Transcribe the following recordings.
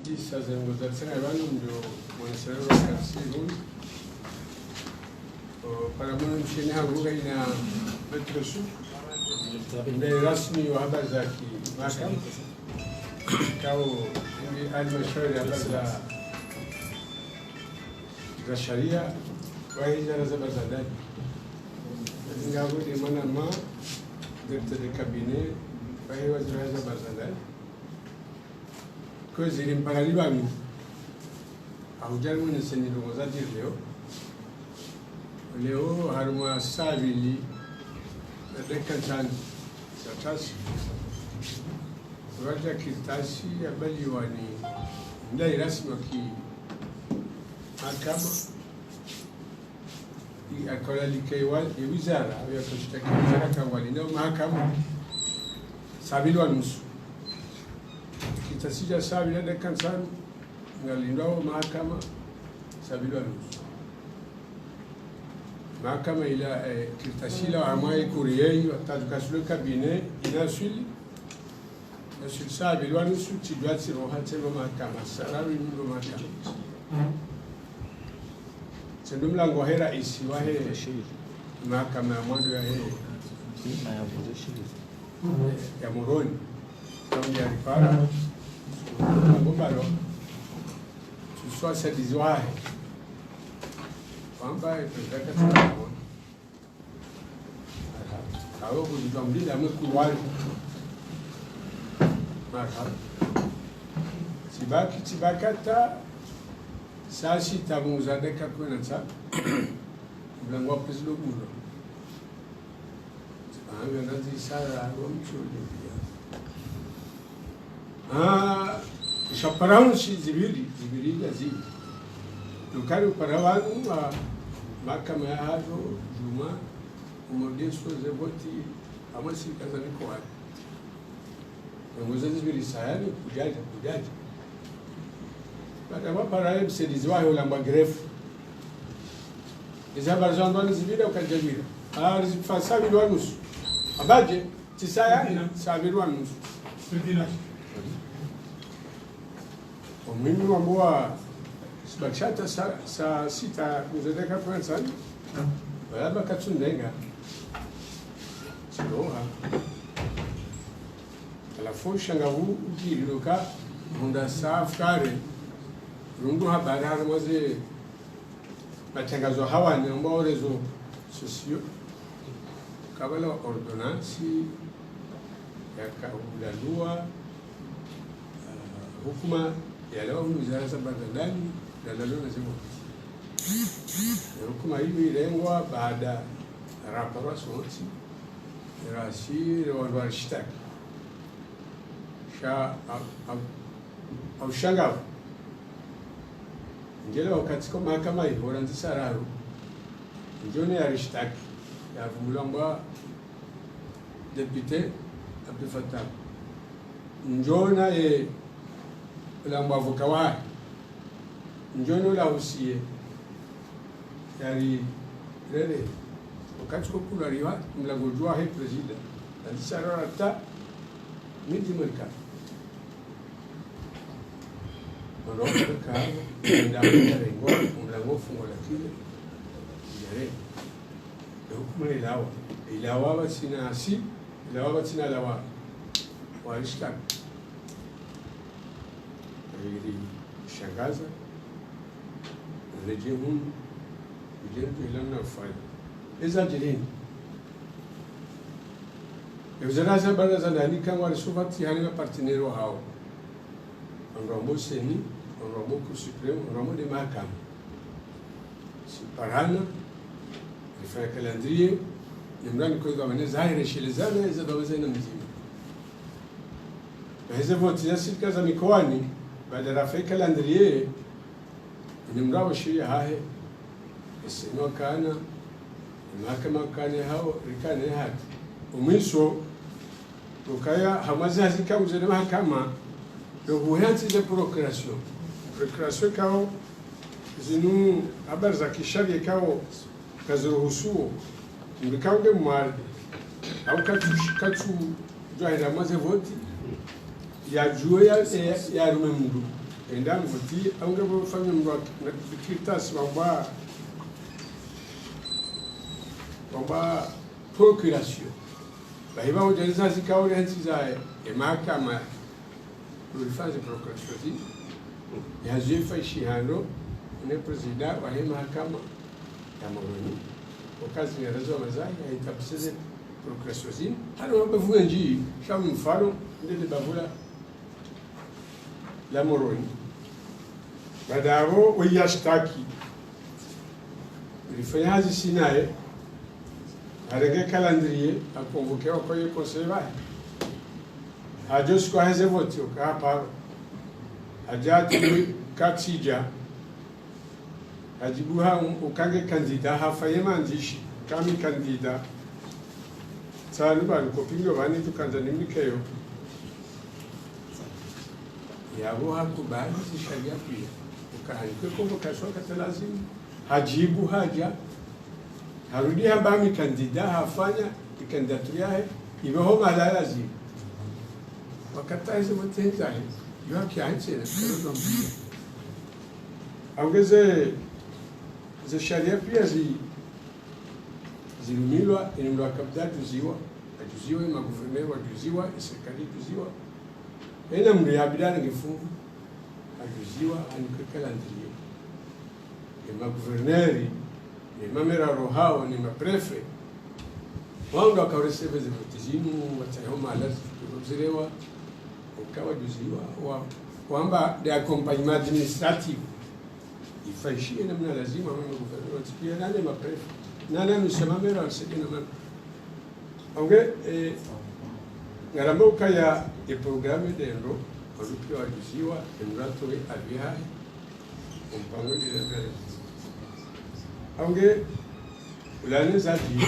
lista za negoziazione avevano mwanasheria wa Kasirun para mwanamsheni haruga ina Petrosu ndio rasmi wa habari za kimahakama kao ni halmashauri ya habari za sharia wa wizara za ndani ingawa ni mwanama directeur de cabinet wa wizara za ndani kwa zile mparali wangu haujali mwenye seni longozaji leo haruma sabili dekantan satasi waja kitasi abali wani ndai rasmi ki mahakama akola likaiwa wizara ya kushtaki wizara kawali ndio mahakama sabili wa nusu kitasija sabili dekantan ngalindwa mahakama sabili wa nusu mahakama ila kitasila amai kuriyei watadukasulu kabine inasuli nasul sabili wa nusu tidwati roha telo mahakama sarawi ndo mahakama sendo mlango hera isi wa he mahakama ya mwando ya he ya Moroni kama ya ripara ngobalo tuswa sadizwa he kwamba ipeleka sana hapo kujitambulisha mkuwali marhaba sibakata sasi tamuza deka kwenda sana mlango wa pesa lobulo anga nazi sara wa mchuli shaparao si zibiri gazi tukari parawanu mahakama ya hazo juma umodeso zeboti amasi kaza mikoa ngozazi zibiri sayani kujaja baada ya paraye msaidizi wao la magrefu izaba zandoni zibira ukajabira rizifasa bilwa nusu abaje tisayani sabirwa nusu sidina mimi mwambua bakshata sa sita kuzedeka kwa sana wala katsundenga siroha alafu shangavu ukiruka munda safkare rungu habara maze matangazo hawa ni ambao rezo sosio kabla ordonansi ya kaulalua hukuma ya leo wizara za ndani na leo nasema hukuma hii ilengwa baada ya raporo sauti rasi wa shtaki au shangavu ngelo wakati kwa mahakama hiyo ranzi sararo njone ya rishtaki ya vumulamba depute apifata njona ye lamba avocat njone la usie yari rere wakati kwa kula riwa mlango jua he president ranzi sararo ta midi mulka Maloka ndio rengo mlango fungo la kile yare hukumu ilawa basina asi ilawa basina lawa walishka ili shangaza rejimu ile ilana fai ezajilini wizara za baraza ndani kama walisufati yani partenero hao Rambo Seni, Rambo Supremo, Rambo de Mahakama. Parana, il fait un calendrier, il me donne que dans les aires chez les amis, ils doivent être nombreux. Mais ils vont dire si le cas amicouani, bah de la fait calendrier, il me donne chez Hahe, et c'est moi Kana, le Mahakama Kana Hao, Rikane Hat. Au Minso, au Kaya, Hamazazika, vous êtes Mahakama. Donc, vous avez des procurations. Procuration, quand nous avons des kishavi, quand nous avons reçu, nous avons des mois, quand tu dois être à moi, il y a joué, il y a le même endam voti aunga bo fanya mwa kitas kwamba procuration bahiba ujaliza zikauli hansi za mahakama ulifanza procuration zi ya jefa ishihano ne president wa mahakama ya Moroni wakazi ya rezo mazai ya itabiseze procuration zi hano wabavuga nji shamu mfano ndele bavula la Moroni badavo uyashtaki ulifanya hazi sinaye arege calendrier a convoqué au conseil vai a just ko heze vote o ka par a jati katsija a jibuha o kange candidat ha fayema ndishi kami candidat salu ba ko pingo bani tu kanzani mikeyo ya bo ha kubali si sharia pia o ka hanko convocation ka lazima hajibu haja harudi hamba mi kandida hafanya ikandidaturi yahe ibeho malalazi wakataise mtenza yo akianze na kero mbili aongeze za sharia pia zilumilwa inumwa kabda tuziwa ma gouverneur wa tuziwa serikali tuziwa ena mriabidana ngifungu ajuziwa anikekala ndiye ma gouverneur ni mamera rohao ni maprefe wao ndo akareseve zivutizimu watayoma alazi kuzirewa ukawa juziwa wa kwamba de accompagnement administratif ifashie namna lazima mama gouvernement pia nane maprefe nana msemamera alsedi na mama onge ngarambo kaya e programme de ndo walipio wajuziwa emrato alihai mpango de la aunque ulane zaji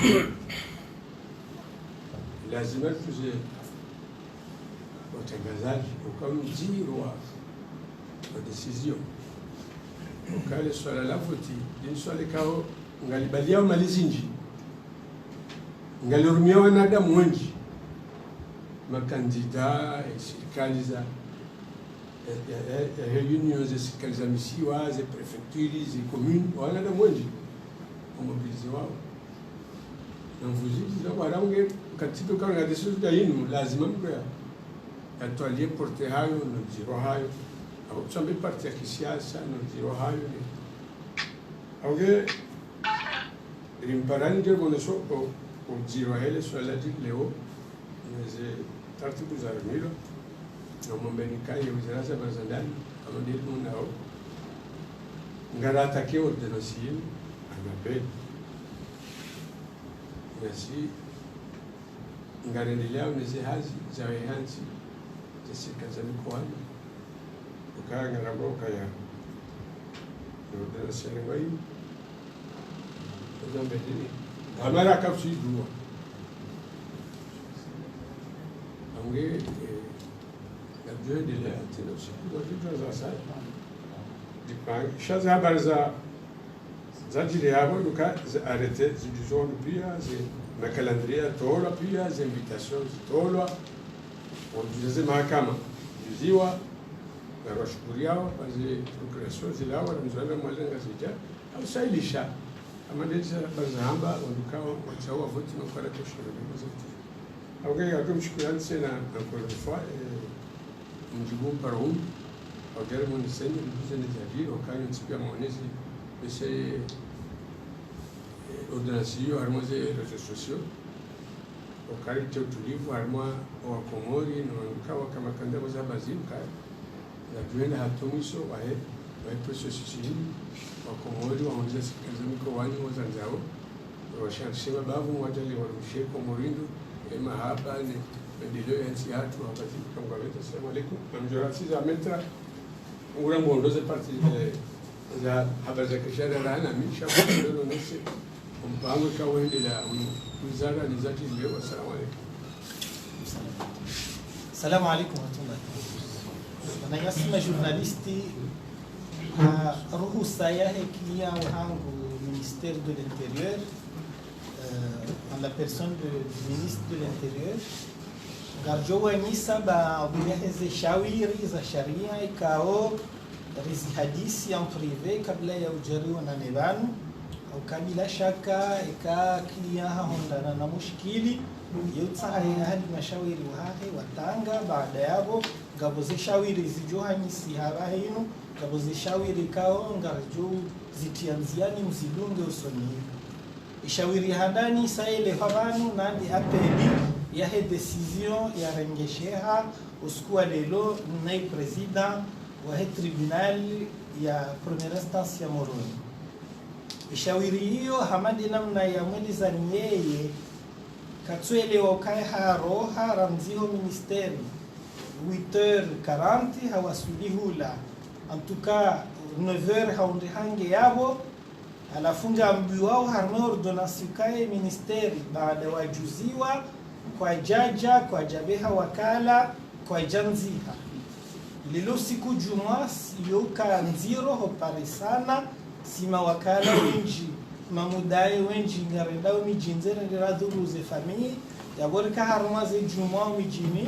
lazima tuze utangazaji ukamjiro wa decision ukale swala la voti ni swala kao ngalibalia malizinji ngalurumia wanadamu wengi makandida serikali za unions za serikali za misiwa za prefectures za communes wanadamu wengi mobilize wao na mvuzizi za warange katika kama decision ya yinu lazima mkaya atwalie porte hayo no zero hayo au chambe parti ya kisiasa no zero hayo ni auge rimparani ndio boneso o zero hele swala leo neze taratibu za milo na mombenika ya wizara za bazandani kama ndio tunao ngara takeo de nasimu anapenda nasi ngarendelea uneze hazi za wehanzi zisika za mikoani ukanga na boka ya ndio sema hivi ndio mbele amara kapsi dua ange la dieu de la télé kwa vitu za sasa dipang shaza habari zajili yabo duka arete zidizonu pia na calendrier tola pia za invitations tola onjuze mahakama juziwa na rashukuriao bazi procreation zilawa na mzwana mwalenga zija au sailisha amadesha bazamba ondukao wachawa voti na kwa kesho na zote au gaya kumshukurani sana encore une fois mjibu parum au germo ni senyi ni jadi wakati nsikia maonezi ese ordonancio harmoze réseaux sociaux wakati tulivu harmo wa komori na wandukawa kama kanda za bazimka na tuenda hatomiso wae processus hii wa komori waonza sikaza mikoani wazanzao washansema babu wajali warushe komorindo mahaba ni maendeleo ya nchi yetu wakati kama wetu. Asalamu alaykum amjorati za metra ngura mwondoze parti za habari za kishara rana misha ndio nasi mpango kawaendelea wizara ni zati leo. Asalamu alaykum. Assalamu alaykum warahmatullahi. Na yasema journalisti ruhusa yake kia wangu ministère de l'Intérieur en la personne du ministre de l'Intérieur garjoa nisa ba obiheze shawiri za sharia ikao rizi hadisi en privé kabla ya ujariwa na nebanu au kabila shaka ika kliya hondana na mushkili yutsahe hadi mashawiri wahe watanga baada yabo ngabo zishawiri zijohanyisi haba hino ngabo zishawiri kao ngarjo zitianziani mzidunge usoni ishawiri handani saile habanu nandi apeli ya he decision ya rengesheha uskua lelo nai president wa he tribunal ya première instance ya Moroni. Ishawiri hiyo hamadi namna ya mweliza nyeye katwele wakai haroha ramziho ministeri 8h40 hawasuli hula en tout cas 9h haundi hange yabo alafunga mbi wao harme ordonansi ukae ministeri baada wajuziwa kwa jaja kwa jabeha wakala kwa janziha lilo siku jumas yoka nziro hopare sana sima wakala wenji mamudaye wenji ngarendao mijinzere ndiradhuruze famii yaborika harumaze juma mijini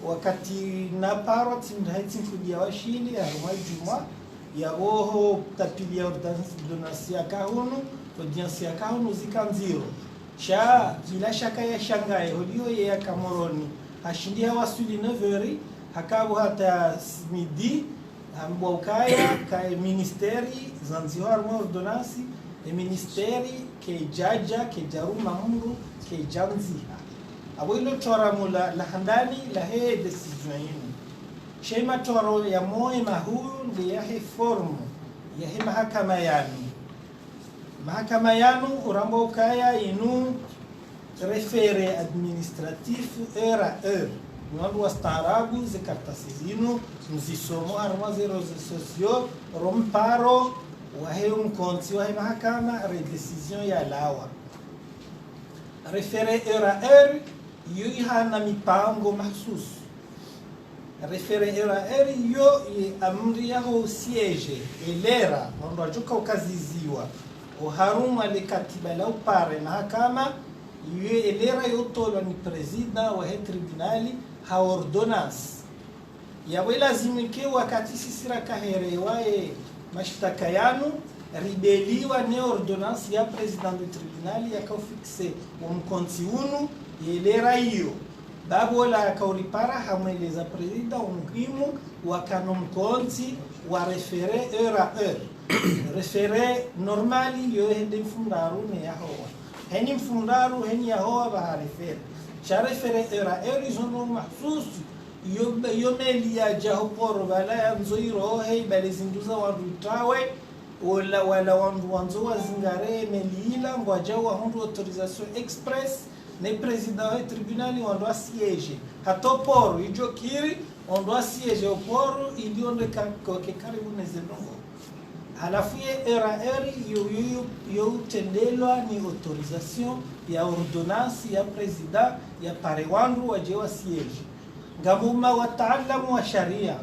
wakati na paro tindhaiti mfudia washili haruma juma yaboho tapilia ordonansi ya kahunu audience ya kahunu zikanziro sha kila shaka ya shangaye holio ya Kamoroni hashindia wasuli 9h hakabu hata midi ambwa ukaya kai ministeri Zanzibar mo ordonansi e ministeri ke jaja ke jaruma mungu ke janziha abo ilo tora mula la handani la he decision yinu shema toro ya moe mahuyu ndi ya he formu ya he mahakama yanu urambo ukaya inu refere administratif era nwandu wastaarabu zikartasi zinu mzisomo arma zero sosio romparo wahe mkonti wahe mahakama redecision ya lawa refere era yuihana mipango mahsus refere era yo amri yaho siege elera nwandu ajuka ukaziziwa uharuma le katiba la upare mahakama yue elera yotolwa ni president wa he tribunali ha ordonance yawe lazimike wakati sisira kaherewa mashtaka yanu ribeliwa ne ordonance ya president du tribunali yakaufixe umkonti unu elera hiyo babu la kauripara hamweleza president umuhimu wakanomkonti wa refere era refere normali yo hende mfundaru ne yahowa heni mfundaru heni yahowa baharefere sharefere era zono mahsus yo meli ya jahoporo bala ya nzoiro hei bale zinduza wandu tawe wala wandu wazingare melila ngwajawa hundu autorisation express ne president wa tribunali wandu asiege hatoporo ijokiri wandu asiege oporo ilionde ke karibu nezendongo halafu era yo utendelwa ni autorisation ya ordonance ya president ya pare wandu wajewa siege ngamuma wataalamu wa sharia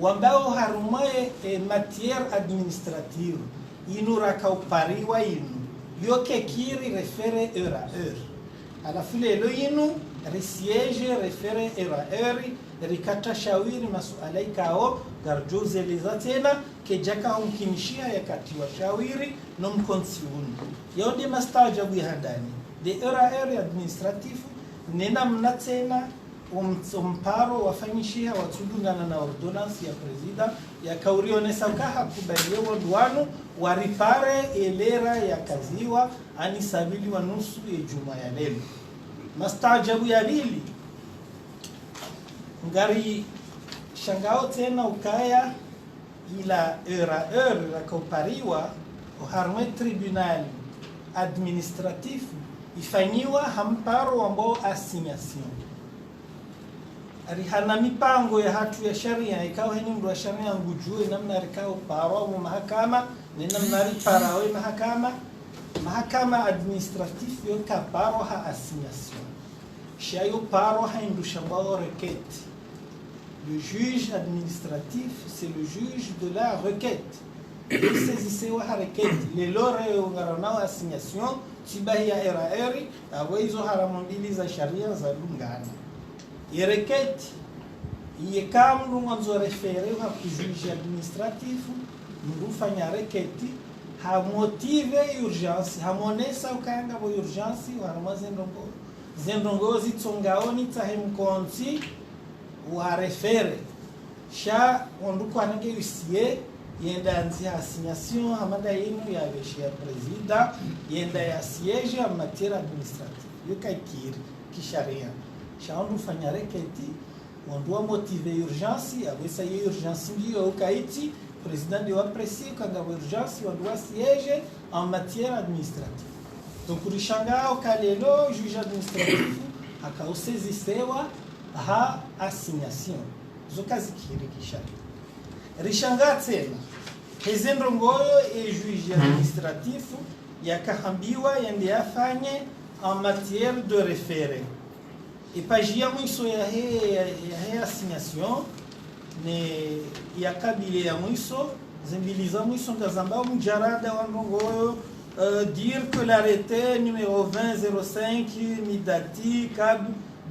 wambao harumaye matière administrative inura kaupariwa inu yoke kiri refere era halafu lelo inu resiege refere era rikata shawiri masuala ikao garjoze leza tena kejaka humkinishia yakati wa shawiri no mkonsiunu yonde mastajabu ya handani de era administratif nena mnatena umparo wafanyishia watudungana na ordonance ya president ya kaurionesa ukaha kubaliwa duanu waripare elera ya kaziwa ani sabili wa nusu ya juma ya lelo mastajabu ya lili ngari shangao tena ukaya ila era la kaupariwa uharme tribunal administratif ifanyiwa hamparo ambao assignation arihana mipango ya hatu ya sharia ikawa heni mdu wa sharia ngujue namna rikao paro mu mahakama ni namna riparawe mahakama administratif yo ka paro ha assignation shayo paro ha indu shambao requête. Le juge administratif, c'est le juge de la requête. Il saisissait la requête. Les lors et assignation, Tibahia Eraeri, Awaïzo Haramondili za Sharia za Lungana. Et requête, iye kama mndu mwanzo refere ha kujuji administratifu mndu fanya reketi ha motive urgence ha monesa ukanga bo urgence wa zendongozi tsongaoni tahem konti wa refere sha ondu kwanenge usie yenda anzi assignation hamada yenu ya besha presida yenda ya siège en matière administrative yokaikiri kisharia sha ondu fanya reketi ondu motive urgence abisa ye urgence ndio ukaiti président de apprécier quand a urgence ondu siège en matière administrative donc urishanga okalelo juge administratif akausezisewa ha assignation zokazikiri kisharia rishanga tena hezendo ngoyo e juge administratif yakahambiwa yende afanye en matière de référé e pajia mwiso ya he assignation ne yakabile ya mwiso zimbiliza mwiso ngazamba mjarada wa ngoyo dire que l'arrêté numéro 2005 Midati CAB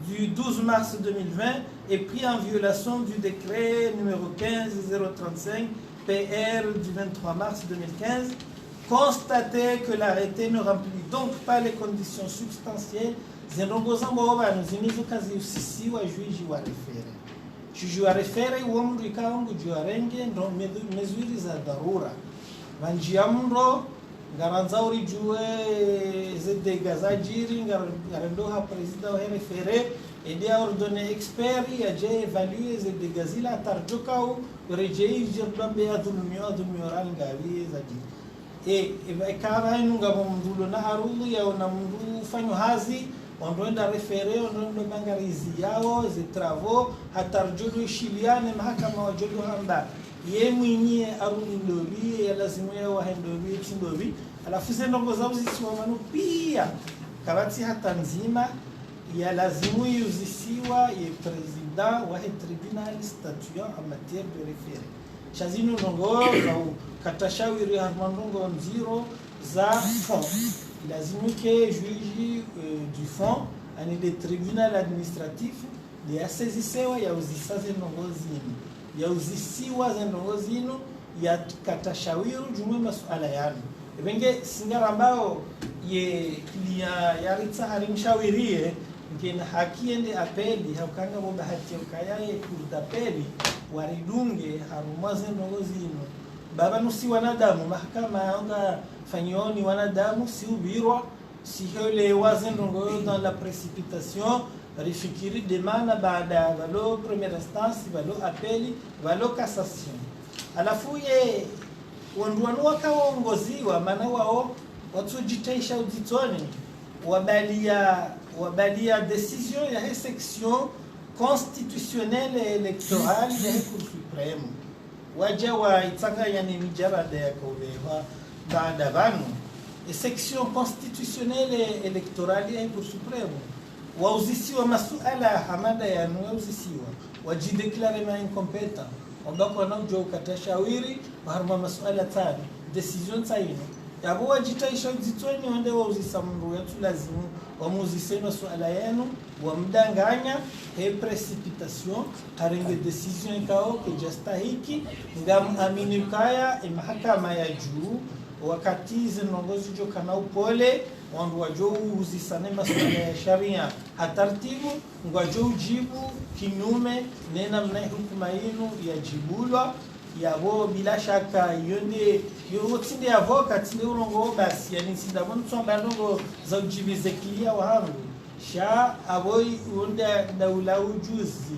du 12 mars 2020 est pris en violation du décret numéro 15035 PR du 23 mars 2015. Constater que l'arrêté ne remplit donc pas les conditions substantielles zinongozambo abantu zimizo kazi usisi wa juiji wa refere. Juiji wa refere uomru ikaongo juarenge ndo mezuri za dharura. Manjia mro garanza urijue zede gazajiri ngarendo ha president wa refere edia ordonné expert ya je évaluer zede gazila tarjokau rejei jirdambe adulmio oral ngawi zajiri. Ikaba inunga mndulo na arulu ya na mndu fanyo hazi ondoenda refere ondo mangarizi yao ze travaux hatarjudu shiliane mahakama wajudu hamba ye mwinyi arulu ndobi ya lazimu ya wahendobi tindobi alafu zendongo zao zisiwa manu pia kabati hata nzima ya lazimu yuzisiwa ye president wa tribunal statuant en matière de référé shazinu nongo au katashawiri harmandongo nziro za fond lazimu ke juge du fond ani le tribunal administratif ya sezisewa ya uzisa zenongo zinu ya uzisiwa zenongo zinu ya katashawiru jumwe masuala yanu ebenge singara ambao ye ya ritsa harimshawirie ngena hakiende apeli haukanga bomba hati ukayaye kurdapeli waridunge harumaze ndongo zino baba nusi wanadamu mahakama yanga fanyoni wanadamu si ubirwa si hele waze ndongo dans la précipitation rifikiri demanda baada valo première instance valo apeli valo cassation alafu ye wanduanu wakaongoziwa maana wao watujitaisha uditoni wabalia décision ya section constitutionnelle et électorale ya Cour suprême waja wa itanga yani mijarada ya kolewa baada vanu section constitutionnelle et électorale ya Cour suprême wauzisiwa masuala hamada ya wauzisiwa wajideklare ma incompétent ambako na ujao katashawiri harma masuala tani decision taino yabo wajitaisha dzitweni wende wauzisa mndu yetu lazimu wamuzisema suala yenu wamdanganya he precipitation harenge decision kao ke jastahiki ngam aminikaya mahakama ya juu wakati zinongozi jo kana upole wandu wajo uzisane masuala ya sharia hatartibu ngwajo ujibu kinyume nena mna hukuma yenu ya jibulwa yabo bila shaka yonde yotinde avocat ne urongo basi yani sindabon tsomba ndongo za ujibize kilia wangu sha aboy unda daula ujuzi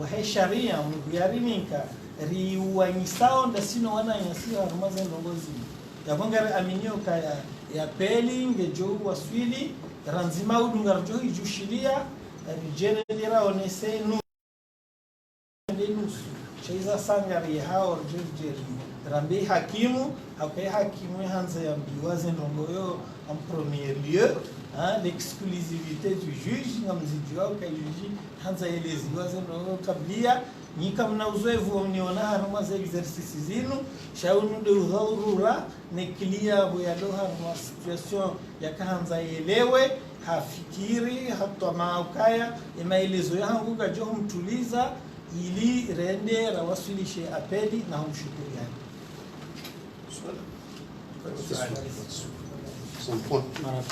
wa he sharia mugarininka riwanisao ndasino wana yasio armaze ndongozi yabongara aminio kaya ya peli ngejo waswili ranzima udungarjo ijushilia rijenera onese nu chaiza sangari hao jeri rambe hakimu hakai hakimu hanza ya biwaze ndongoyo en premier lieu l'exclusivité du juge ngamzijua kwa juge hanza elezi waze ndongoyo kablia nyika mna uzoevu mniona haruma za exercice zinu shaunu de udhurura ne clear boyalo haruma situation ya kahanza elewe hafikiri hatwa maukaya emaelezo yangu gajo mtuliza ili rende rawasilishe apeli na humshukuriani. Some point. Mara